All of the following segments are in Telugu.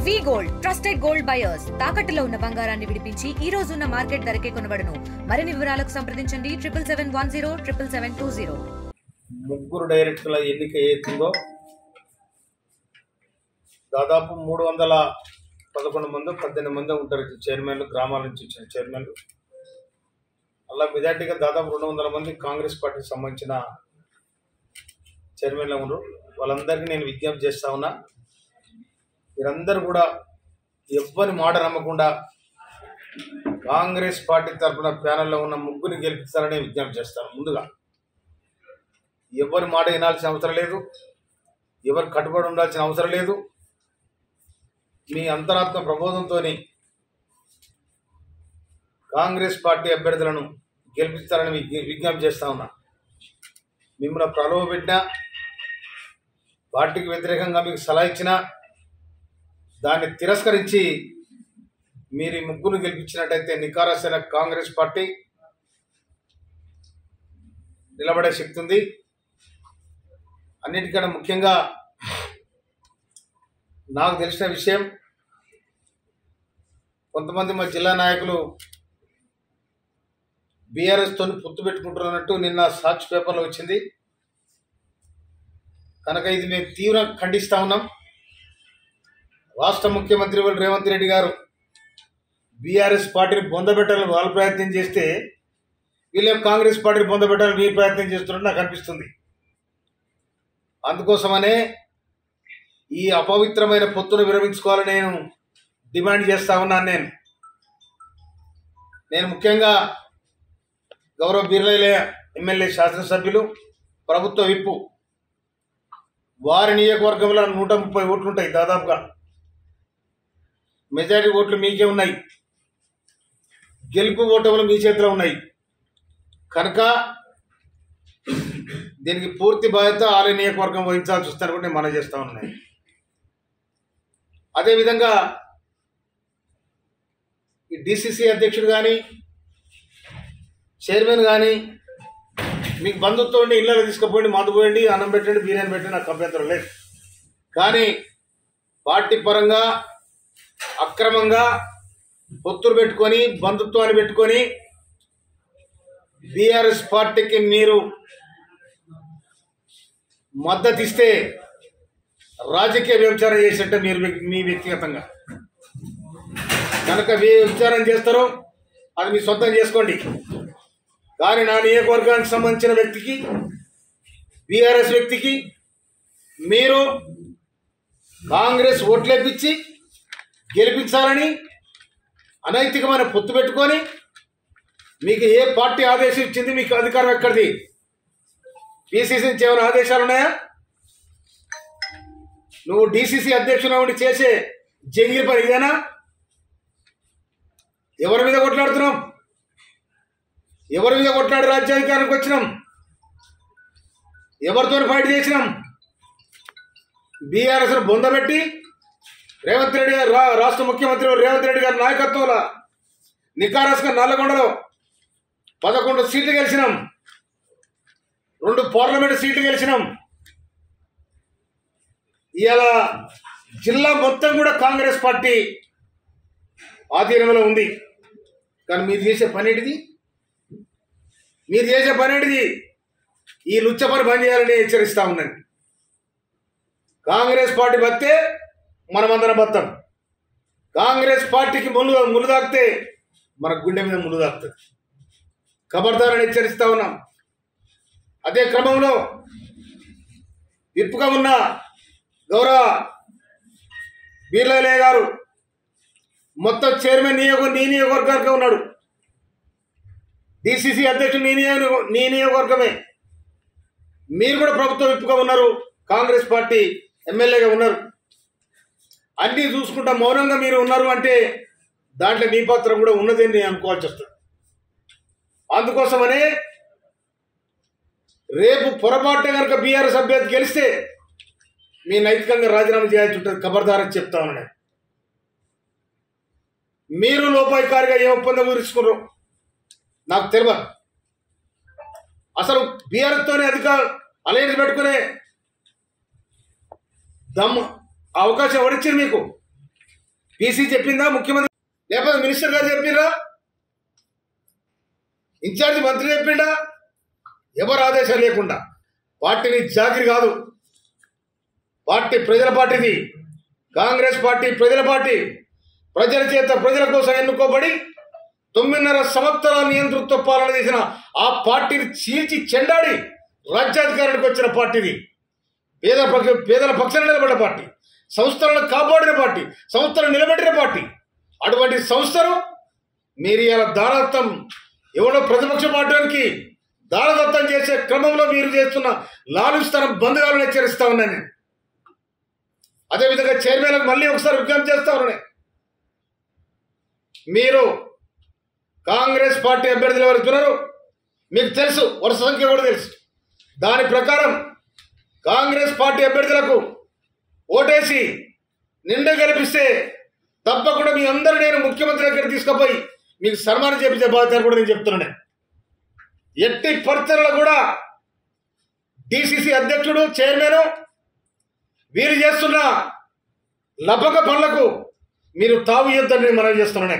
వి గోల్డ్ ట్రస్టెడ్ గోల్డ్ బయర్స్ తాకట్టులో ఉన్న బంగారాన్ని విడిపించి ఈ రోజు ఉన్న మార్కెట్ ధరకే కొనబడును. మరిన్ని వివరాలకు సంప్రదించండి 7771077720. ముగ్గురు డైరెక్టర్ల ఎన్నిక ఏతుందో దాదాపు 311 మంది 18 మంది ఉంటారు చైర్మన్లు, గ్రామాల నుంచి వచ్చిన చైర్మన్లు. అలా మెజార్టీగా దాదాపు 200 మంది కాంగ్రెస్ పార్టీకి సంబంధించిన చైర్మన్లు ఉన్నారు. వాళ్ళందరికీ నేను విజ్ఞప్తి చేస్తా ఉన్నా, మీరందరూ కూడా ఎవ్వరి మాట నమ్మకుండా కాంగ్రెస్ పార్టీ తరఫున ప్యానెల్లో ఉన్న ముగ్గురిని గెలిపిస్తారని విజ్ఞప్తి చేస్తాను. ముందుగా ఎవరి మాట వినాల్సిన అవసరం లేదు, ఎవరు కట్టుబడి ఉండాల్సిన అవసరం లేదు. మీ అంతరాత్మ ప్రబోధంతో కాంగ్రెస్ పార్టీ అభ్యర్థులను గెలిపిస్తారని విజ్ఞప్తి చేస్తా ఉన్నా. మిమ్మల్ని ప్రలోభపెట్టినా, పార్టీకి వ్యతిరేకంగా మీకు సలహా ఇచ్చినా దాన్ని తిరస్కరించి మీరు ఈ ముగ్గురు గెలిపించినట్టయితే నికారసైన కాంగ్రెస్ పార్టీ నిలబడే శక్తి ఉంది. అన్నిటికన్నా ముఖ్యంగా నాకు తెలిసిన విషయం, కొంతమంది మా జిల్లా నాయకులు బీఆర్ఎస్తో పొత్తు పెట్టుకుంటున్నట్టు నిన్న సాక్షి పేపర్లో వచ్చింది. కనుక ఇది మేము తీవ్రంగా ఖండిస్తూ ఉన్నాం. రాష్ట్ర ముఖ్యమంత్రి రేవంత్ రెడ్డి గారు బీఆర్ఎస్ పార్టీని బొందబెట్టాలని వాళ్ళు ప్రయత్నం చేస్తే వీళ్ళే కాంగ్రెస్ పార్టీని బొందబెట్టాలని మీరు ప్రయత్నం చేస్తున్నట్టు నాకు అనిపిస్తుంది. అందుకోసమనే ఈ అపవిత్రమైన పొత్తును విరమించుకోవాలని నేను డిమాండ్ చేస్తా ఉన్నాను. నేను ముఖ్యంగా గౌరవ బీర్లైల ఎమ్మెల్యే శాసనసభ్యులు, ప్రభుత్వ విప్పు, వారి నియోజకవర్గంలో 130 ఓట్లు ఉంటాయి. దాదాపుగా మెజారిటీ ఓట్లు మీకే ఉన్నాయి, గెలుపు ఓటములు మీ చేతిలో ఉన్నాయి. కనుక దీనికి పూర్తి బాధ్యత ఆలయ నియోజకవర్గం వహించాల్సి వస్తారని కూడా నేను మనం చేస్తూ ఉన్నాయి. అదేవిధంగా ఈ డిసిసి అధ్యక్షుడు కానీ చైర్మన్ కానీ మీకు బంధుత్వం ఉండి ఇళ్ళలో తీసుకుపోండి, మందు పోయండి, అన్నం పెట్టండి, బిర్యానీ పెట్టండి, నాకు అభ్యంతరం లేదు. కానీ పార్టీ పరంగా అక్రమంగా పొత్తులు పెట్టుకొని బంధుత్వాన్ని పెట్టుకొని బీఆర్ఎస్ పార్టీకి మీరు మద్దతు ఇస్తే రాజకీయ వ్యభిచారం చేసినట్టే మీరు మీ వ్యక్తిగతంగా. కనుక వ్యభిచారం చేస్తారో అది మీ సొంతం చేసుకోండి. కానీ నా నియోజకవర్గానికి సంబంధించిన వ్యక్తికి, బీఆర్ఎస్ వ్యక్తికి మీరు కాంగ్రెస్ ఓట్లేపించి గెలిపించాలని అనైతికమైన పొత్తు పెట్టుకొని, మీకు ఏ పార్టీ ఆదేశం ఇచ్చింది? మీకు అధికారం ఎక్కడిది? పిసిసి నుంచి ఏమైనా ఆదేశాలు ఉన్నాయా? నువ్వు డిసిసి అధ్యక్షుడు ఉండి చేసే జంగిల్ పని ఇదేనా? ఎవరి మీద కొట్లాడుతున్నాం? ఎవరి మీద కొట్లాడి రాజ్యాధికారానికి వచ్చినాం? ఎవరితో ఫైట్ చేసినాం? బీఆర్ఎస్ను బొందబెట్టి రేవంత్ రెడ్డి గారు, రాష్ట్ర ముఖ్యమంత్రి రేవంత్ రెడ్డి గారి నాయకత్వంలో నికారస్గా నల్లగొండలో 11 సీట్లు గెలిచినాం, 2 పార్లమెంటు సీట్లు గెలిచినాం. ఇలా జిల్లా మొత్తం కూడా కాంగ్రెస్ పార్టీ ఆధీనంలో ఉంది. కానీ మీరు చేసే పని ఏంటిది? ఈ లుచ్చ పని బంద్ చేయాలని హెచ్చరిస్తూ ఉన్నాను. కాంగ్రెస్ పార్టీ బతే మనమందరం బతాం. కాంగ్రెస్ పార్టీకి ముళ్ళు తాకితే మన గుండె మీద ముళ్ళు తాకుతుంది. ఖబర్దారని హెచ్చరిస్తూ ఉన్నాం. అదే క్రమంలో విప్పుగా ఉన్న గౌరవ బీర్లైలయ్య గారు మొత్తం చైర్మన్ నీ నియోజకవర్గానికి ఉన్నాడు. డిసిసి అధ్యక్షుడు నీ నియోజకవర్గమే. మీరు కూడా ప్రభుత్వ విప్పుగా ఉన్నారు, కాంగ్రెస్ పార్టీ ఎమ్మెల్యేగా ఉన్నారు. అన్నీ చూసుకుంటా మౌనంగా మీరు ఉన్నారు అంటే దాంట్లో మీ పాత్ర కూడా ఉన్నదని నేను అనుకోవాల్సి వస్తుంది. అందుకోసమనే రేపు పొరపాటున కనుక బీఆర్ఎస్ అభ్యర్థి గెలిస్తే మీ నైతికంగా రాజీనామా చేయాల్సి ఉంటుంది. ఖబర్దారని చెప్తా ఉన్నాను. మీరు లోపాయికారిగా ఏ ఒప్పందం గురించుకున్నారు నాకు తెలియదు. అసలు బీఆర్ఎస్తోనే అలయన్స్ పెట్టుకునే దమ్ము అవకాశం ఎవరిచ్చింది మీకు? పీసీ చెప్పిందా, ముఖ్యమంత్రి లేకపోతే మినిస్టర్ గారు చెప్పిందా, ఇన్ఛార్జి మంత్రి చెప్పిండా? ఎవరు ఆదేశం లేకుండా పార్టీని జాగిరి కాదు, పార్టీ ప్రజల పార్టీది. కాంగ్రెస్ పార్టీ ప్రజల పార్టీ. ప్రజల చేత ప్రజల కోసం ఎన్నుకోబడి 9.5 సంవత్సరాల నియంతృత్వ పాలన చేసిన ఆ పార్టీని చీల్చి చెండాడి రాజ్యాధికారానికి వచ్చిన పార్టీది. పేదల పక్షాన నిలబడ్డ పార్టీ, సంస్థలను కాపాడిన పార్టీ, సంస్థలను నిలబెట్టిన పార్టీ. అటువంటి సంస్థను మీరు ఇలా దానదత్తం ఎవడో ప్రతిపక్ష పార్టీకి దానదత్తం చేసే క్రమంలో మీరు చేస్తున్న లాలుస్తనం బంధుగాలను హెచ్చరిస్తా ఉన్నాను నేను. అదేవిధంగా చైర్మన్లకు మళ్ళీ ఒకసారి విజ్ఞప్తి చేస్తా ఉన్నాను. మీరు కాంగ్రెస్ పార్టీ అభ్యర్థులు ఎవరుతున్నారు మీకు తెలుసు, వరుస సంఖ్య కూడా తెలుసు. దాని ప్రకారం కాంగ్రెస్ పార్టీ అభ్యర్థులకు ఓటేసి నిండా గెలిపిస్తే తప్పకుండా మీ అందరూ నేను ముఖ్యమంత్రి దగ్గర తీసుకుపోయి మీకు సన్మానం చేపించే బాధ్యత కూడా నేను చెప్తున్నాను. ఎట్టి పరిస్థితుల్లో కూడా డిసిసి అధ్యక్షుడు, చైర్మన్ వీరు చేస్తున్న లభక పనులకు మీరు తావు ఇద్దని మనం చేస్తున్నాను.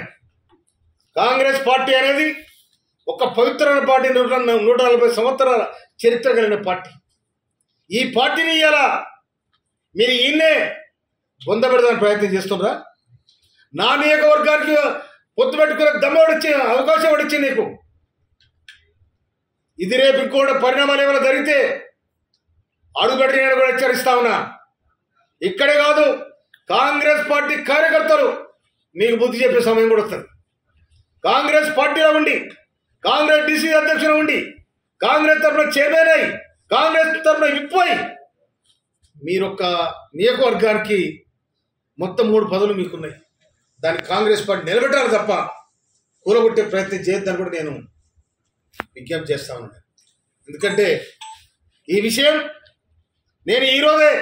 కాంగ్రెస్ పార్టీ అనేది ఒక పవిత్రమైన పార్టీ, 140 సంవత్సరాల చరిత్ర కలిగిన పార్టీ. ఈ పార్టీని ఇలా మీరు ఈయన్నే పొందబెడదాని ప్రయత్నం చేస్తున్నారా? నా నియోజకవర్గానికి పొత్తు పెట్టుకునే దమ్మడిచ్చి అవకాశం పడిచ్చి నీకు. ఇది రేపు ఇంకోటి పరిణామాలు ఏమైనా జరిగితే అడుగుపెట్టి నేను కూడా హెచ్చరిస్తా ఉన్నా. ఇక్కడే కాదు, కాంగ్రెస్ పార్టీ కార్యకర్తలు మీకు బుద్ధి చెప్పే సమయం కూడా వస్తుంది. కాంగ్రెస్ పార్టీలో ఉండి, కాంగ్రెస్ డిసి అధ్యక్షులు ఉండి, కాంగ్రెస్ తరఫున చైర్మన్ అయి, కాంగ్రెస్ తరఫున విప్పోయి మీరొక్క నియోజకవర్గానికి మొత్తం 3 పదవులు మీకున్నాయి. దాన్ని కాంగ్రెస్ పార్టీ నిలబెట్టాలి తప్ప కూలగొట్టే ప్రయత్నం చేయొద్దని కూడా నేను విజ్ఞప్తి చేస్తా ఉన్నాను. ఎందుకంటే ఈ విషయం నేను ఈరోజే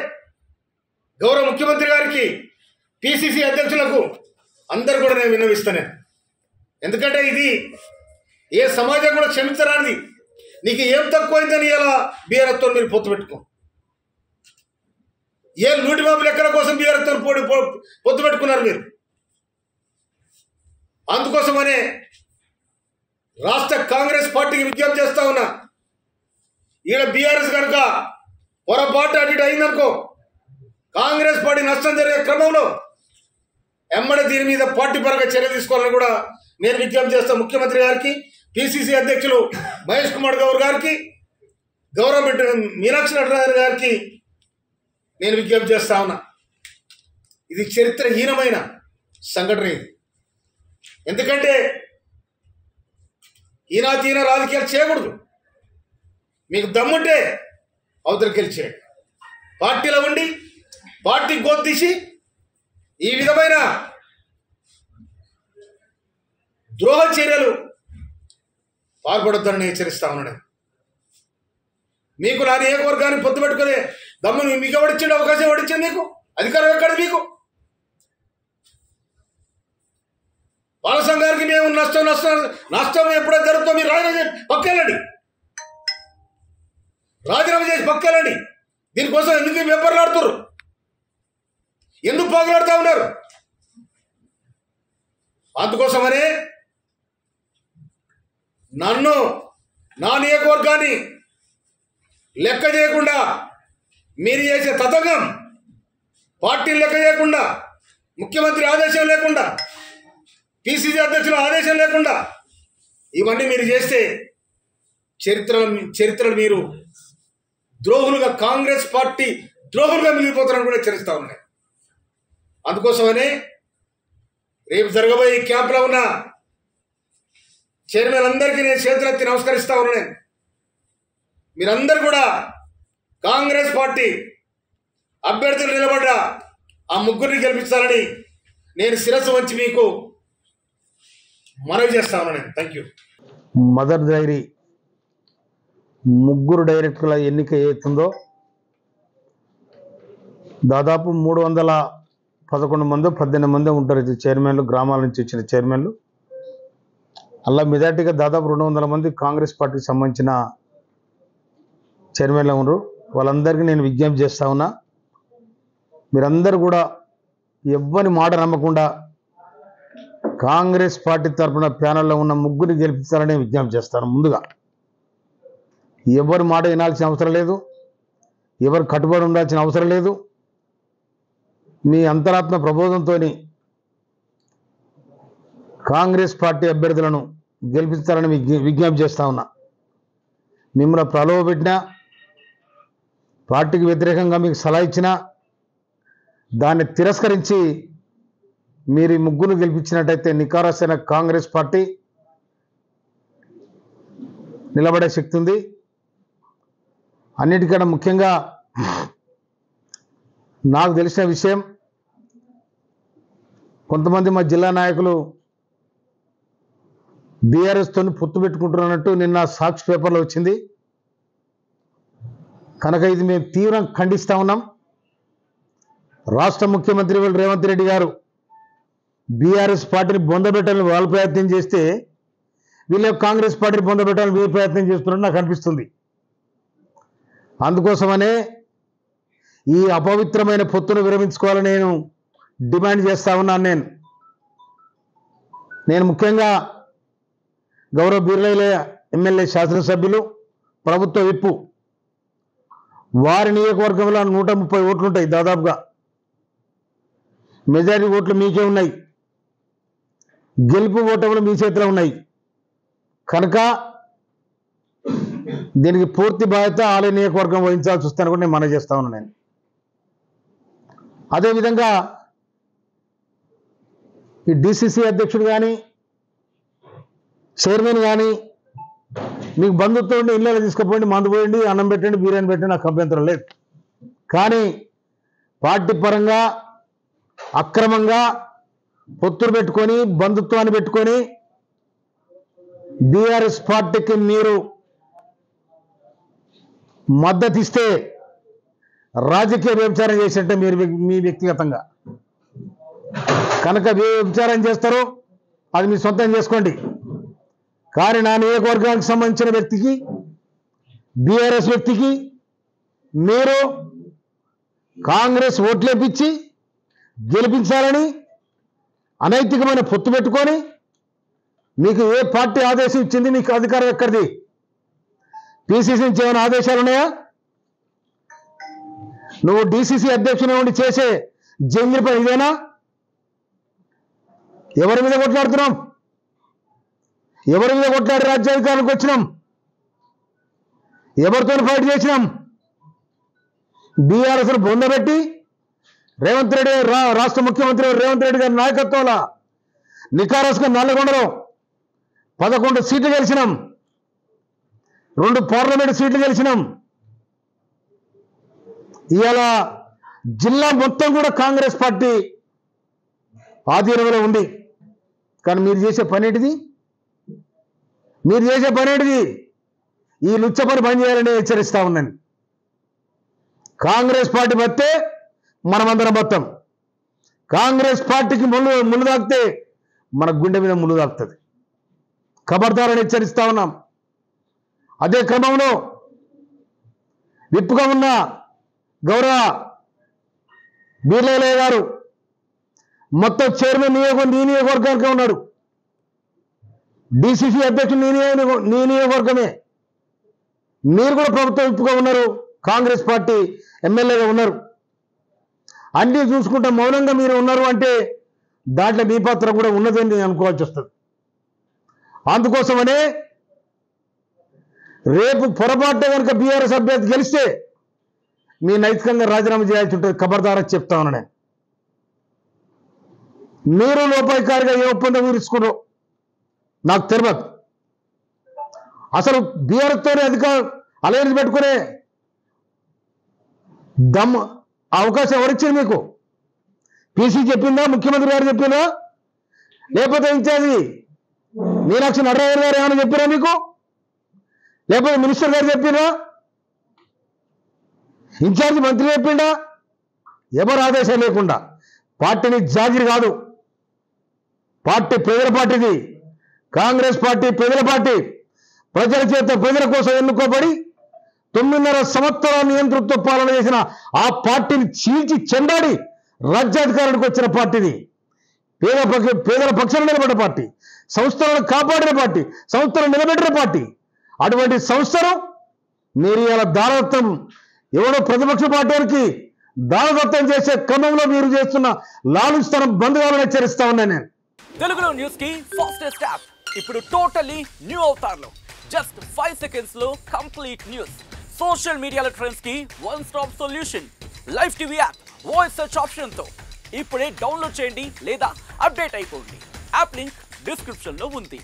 గౌరవ ముఖ్యమంత్రి గారికి, పిసిసి అధ్యక్షులకు అందరు కూడా నేను విన్నవిస్తాను. ఎందుకంటే ఇది ఏ సమాజం కూడా క్షమించరానిది. నీకు ఏం తక్కువైందని ఇలా బీఆర్ఎస్తో మీరు పొత్తు పెట్టుకో. ఏ నూటి బాబు లెక్కల కోసం బీఆర్ఎస్తో పొత్తు పెట్టుకున్నారు మీరు. అందుకోసమనే రాష్ట్ర కాంగ్రెస్ పార్టీకి విజ్ఞప్తి చేస్తా ఉన్నా. ఈడ బీఆర్ఎస్ కనుక పొరపాటు అటు అయిందనుకో, కాంగ్రెస్ పార్టీ నష్టం జరిగే క్రమంలో ఎమ్మడి దీని మీద పార్టీ పరంగా చర్య తీసుకోవాలని కూడా నేను విజ్ఞప్తి చేస్తాను. ముఖ్యమంత్రి గారికి, పిసిసి అధ్యక్షులు మహేష్ కుమార్ గౌడ్ గారికి, గౌరవ మీనాక్షి నటరాజన్ గారికి నేను విజ్ఞప్తి చేస్తా ఉన్నా. ఇది చరిత్రహీనమైన సంఘటన ఇది. ఎందుకంటే ఈనాతీన రాజకీయాలు చేయకూడదు. మీకు దమ్ముంటే అవతలికి గెలిచేయండి. పార్టీలో ఉండి పార్టీ గోత్తీసి ఈ విధమైన ద్రోహ చర్యలు పాల్పడొద్దని హెచ్చరిస్తా ఉన్నాడు. మీకు నా నియోజకవర్గాన్ని పొత్తు పెట్టుకునే దమ్ముని మీకు ఎవడిచ్చిండు, అవకాశం ఎవడిచ్చింది మీకు? అధికారం ఎక్కడ మీకు? వాళ్ళ సంఘానికి మేము నష్టం ఎప్పుడైతే జరుగుతుందో మీరు రాజీనామా చేసి పక్కెళ్ళండి, రాజీనామా చేసి పక్కెళ్ళండి. దీనికోసం ఎందుకు వెంపర్లాడుతున్నారు, ఎందుకు పాకులాడుతూ ఉన్నారు? అందుకోసమనే నన్ను, నా నియోజకవర్గాన్ని లెక్క చేయకుండా మీరు చేసే తతంగం, పార్టీని లెక్క చేయకుండా, ముఖ్యమంత్రి ఆదేశం లేకుండా, పిసిసి అధ్యక్షుల ఆదేశం లేకుండా ఇవన్నీ మీరు చేస్తే చరిత్రలు మీరు ద్రోహులుగా, కాంగ్రెస్ పార్టీ ద్రోహులుగా మిగిలిపోతారని కూడా హెచ్చరిస్తా ఉన్నాయి. అందుకోసమనే రేపు జరగబోయే ఈ క్యాంపులో ఉన్న చైర్మన్ అందరికీ నేను చేతులెత్తి నమస్కరిస్తా ఉన్నాను. మీరందరూ కూడా కాంగ్రెస్ పార్టీ అభ్యర్థులు నిలబడ్డ ఆ ముగ్గురిని గెలిపించాలని నేను శిరస్సు వంచి మీకు మనవి చేస్తా ఉన్నాను. Thank you. మదర్ డైరీ ముగ్గురు డైరెక్టర్ల ఎన్నిక అవుతుందో దాదాపు 311 మంది 18 మంది ఉంటారు చైర్మన్లు, గ్రామాల నుంచి వచ్చిన చైర్మన్లు. అలా మెజార్టీగా దాదాపు 200 మంది కాంగ్రెస్ పార్టీకి సంబంధించిన చైర్మన్లు ఉన్నారు. వాళ్ళందరికీ నేను విజ్ఞప్తి చేస్తా ఉన్నా, మీరందరూ కూడా ఎవ్వని మాట నమ్మకుండా కాంగ్రెస్ పార్టీ తరఫున ప్యానెల్లో ఉన్న ముగ్గురిని గెలిపించాలని విజ్ఞప్తి చేస్తాను. ముందుగా ఎవరి మాట వినాల్సిన అవసరం లేదు, ఎవరు కట్టుబడి ఉండాల్సిన అవసరం లేదు. మీ అంతరాత్మ ప్రబోధంతో కాంగ్రెస్ పార్టీ అభ్యర్థులను గెలిపించాలని విజ్ఞప్తి చేస్తా ఉన్నా. మిమ్మల్ని ప్రలోభపెట్టినా, పార్టీకి వ్యతిరేకంగా మీకు సలహా ఇచ్చినా దాన్ని తిరస్కరించి మీరు ముగ్గురు గెలిపించినట్టయితే నికారసైన కాంగ్రెస్ పార్టీ నిలబడే శక్తి ఉంది. అన్నిటికన్నా ముఖ్యంగా నాకు తెలిసిన విషయం, కొంతమంది మా జిల్లా నాయకులు బీఆర్ఎస్తో పొత్తు పెట్టుకుంటున్నట్టు నిన్న సాక్షి పేపర్లో వచ్చింది. కనుక ఇది మేము తీవ్రంగా ఖండిస్తూ ఉన్నాం. రాష్ట్ర ముఖ్యమంత్రి రేవంత్ రెడ్డి గారు బీఆర్ఎస్ పార్టీని బొందబెట్టాలని వాళ్ళు ప్రయత్నం చేస్తే వీళ్ళ కాంగ్రెస్ పార్టీని బొందబెట్టాలని వీళ్ళు ప్రయత్నం చేస్తున్నట్టు నాకు అనిపిస్తుంది. అందుకోసమనే ఈ అపవిత్రమైన పొత్తును విరమించుకోవాలని నేను డిమాండ్ చేస్తా ఉన్నాను. నేను ముఖ్యంగా గౌరవ బీర్లైల ఎమ్మెల్యే శాసనసభ్యులు, ప్రభుత్వ విప్పు, వారి నియోజకవర్గంలో 130 ఓట్లు ఉంటాయి. దాదాపుగా మెజారిటీ ఓట్లు మీకే ఉన్నాయి, గెలుపు ఓటములు మీ చేతిలో ఉన్నాయి. కనుక దీనికి పూర్తి బాధ్యత ఆలయ నియోజకవర్గం వహించాల్సి వస్తాను కూడా నేను మనవి చేస్తా ఉన్నాను. అదేవిధంగా ఈ డిసిసి అధ్యక్షుడు కానీ చైర్మన్ కానీ మీకు బంధుత్వం ఉండి ఇళ్ళలో తీసుకుపోండి, మందు పోయండి, అన్నం పెట్టండి, బిర్యానీ పెట్టండి, నాకు అభ్యంతరం లేదు. కానీ పార్టీ పరంగా అక్రమంగా పొత్తులు పెట్టుకొని బంధుత్వాన్ని పెట్టుకొని బీఆర్ఎస్ పార్టీకి మీరు మద్దతు ఇస్తే రాజకీయ వ్యభిచారం చేసినట్టే మీరు మీ వ్యక్తిగతంగా. కనుక వ్యభిచారం చేస్తారో అది మీ సొంతం చేసుకోండి. కానీ నా నియోజకవర్గానికి సంబంధించిన వ్యక్తికి, బీఆర్ఎస్ వ్యక్తికి మీరు కాంగ్రెస్ ఓట్లేపించి గెలిపించాలని అనైతికమైన పొత్తు పెట్టుకొని, మీకు ఏ పార్టీ ఆదేశం ఇచ్చింది? మీకు అధికారం ఎక్కడిది? పిసిసి నుంచి ఏమైనా ఆదేశాలు ఉన్నాయా? నువ్వు డిసిసి అధ్యక్షుని ఉండి చేసే జంగిరి పని ఇదేనా? ఎవరి మీద కొట్లాడుతున్నాం? ఎవరి మీద కొట్లాడి రాజ్యాధికారానికి వచ్చినాం? ఎవరితో ఫైట్ చేసినాం? బీఆర్ఎస్ను బొందబెట్టి రేవంత్ రెడ్డి రాష్ట్ర ముఖ్యమంత్రి రేవంత్ రెడ్డి గారి నాయకత్వంలో నికారస్గా నల్లగొండలో 11 సీట్లు గెలిచినాం, 2 పార్లమెంట్ సీట్లు గెలిచినాం. ఇవాళ జిల్లా మొత్తం కూడా కాంగ్రెస్ పార్టీ ఆధీనంలో ఉంది. కానీ మీరు చేసే పని ఏంటిది? ఈ లుచ్చ పని బంద్ చేయాలని హెచ్చరిస్తా ఉన్నాను. కాంగ్రెస్ పార్టీ బతే మనమందరం బతాం. కాంగ్రెస్ పార్టీకి ముళ్ళు తాకితే మన గుండె మీద ముళ్ళు తాకుతుంది. ఖబర్దారని హెచ్చరిస్తా ఉన్నాం. అదే క్రమంలో విప్పుగా ఉన్న గౌరవ బీర్లయ్య గారు మొత్తం చైర్మన్ నీ నియోజకవర్గానికే ఉన్నాడు. డిసిసి అధ్యక్షుడు నీ నియోజకవర్గమే. మీరు కూడా ప్రభుత్వ విప్పుగా ఉన్నారు, కాంగ్రెస్ పార్టీ ఎమ్మెల్యేగా ఉన్నారు. అన్నీ చూసుకుంటే మౌనంగా మీరు ఉన్నారు అంటే దాంట్లో మీ పాత్ర కూడా ఉన్నదని నేను అనుకోవాల్సి వస్తుంది. అందుకోసమనే రేపు పొరపాటు కనుక బీఆర్ఎస్ అభ్యర్థి గెలిస్తే మీ నైతికంగా రాజీనామా చేయాల్సి ఉంటుంది. ఖబర్దారని చెప్తా ఉన్నా నేను. మీరు లోపాయికారిగా ఏ ఒప్పందం తీసుకున్నారో నాకు తెలియదు. అసలు బీఆర్ఎస్తోనే అలయన్స్ పెట్టుకునే దమ్ అవకాశం ఎవరిచ్చింది మీకు? పీసీ చెప్పిందా? ముఖ్యమంత్రి గారు చెప్పిందా? లేకపోతే ఇన్ఛార్జి మీనాక్షి నటరాజన్ గారు ఏమైనా చెప్పారా మీకు? లేకపోతే మినిస్టర్ గారు చెప్పిందా? ఇన్ఛార్జి మంత్రి చెప్పిండా? ఎవరు ఆదేశం లేకుండా పార్టీని జాగిరి కాదు, పార్టీ ప్రజల పార్టీది. కాంగ్రెస్ పార్టీ ప్రజల పార్టీ. ప్రజల చేత ప్రజల కోసం ఎన్నుకోబడి 9.5 సంవత్సరాల నియంతృత్వ పాలన చేసిన ఆ పార్టీని చీల్చి చెండాడి రాజ్యాధికారానికి వచ్చిన పార్టీది, పేదల పక్షాన నిలబడ్డ పార్టీ, సంస్థలను కాపాడిన పార్టీ, సంస్థలను నిలబెట్టిన పార్టీ. అటువంటి సంస్థను మీరు ఇలా దానదత్తం, ఎవడో ప్రతిపక్ష పార్టీకి దానదత్తం చేసే క్రమంలో మీరు చేస్తున్న లాలుస్తనం బంద్ కావాలని హెచ్చరిస్తా ఉన్నా నేను. తెలుగులో న్యూస్ కి ఫాస్టెస్ట్ యాప్ ఇప్పుడు టోటల్లీ న్యూ అవతార్లో జస్ట్ 5 seconds లో కంప్లీట్ న్యూస్, సోషల్ మీడియాలో ట్రెండ్స్ కి one stop solution, live TV app, voice search option తో ఇప్పుడే డౌన్లోడ్ చేయండి లేదా అప్డేట్ అయిపోండి. యాప్ లింక్ డిస్క్రిప్షన్ లో ఉంది.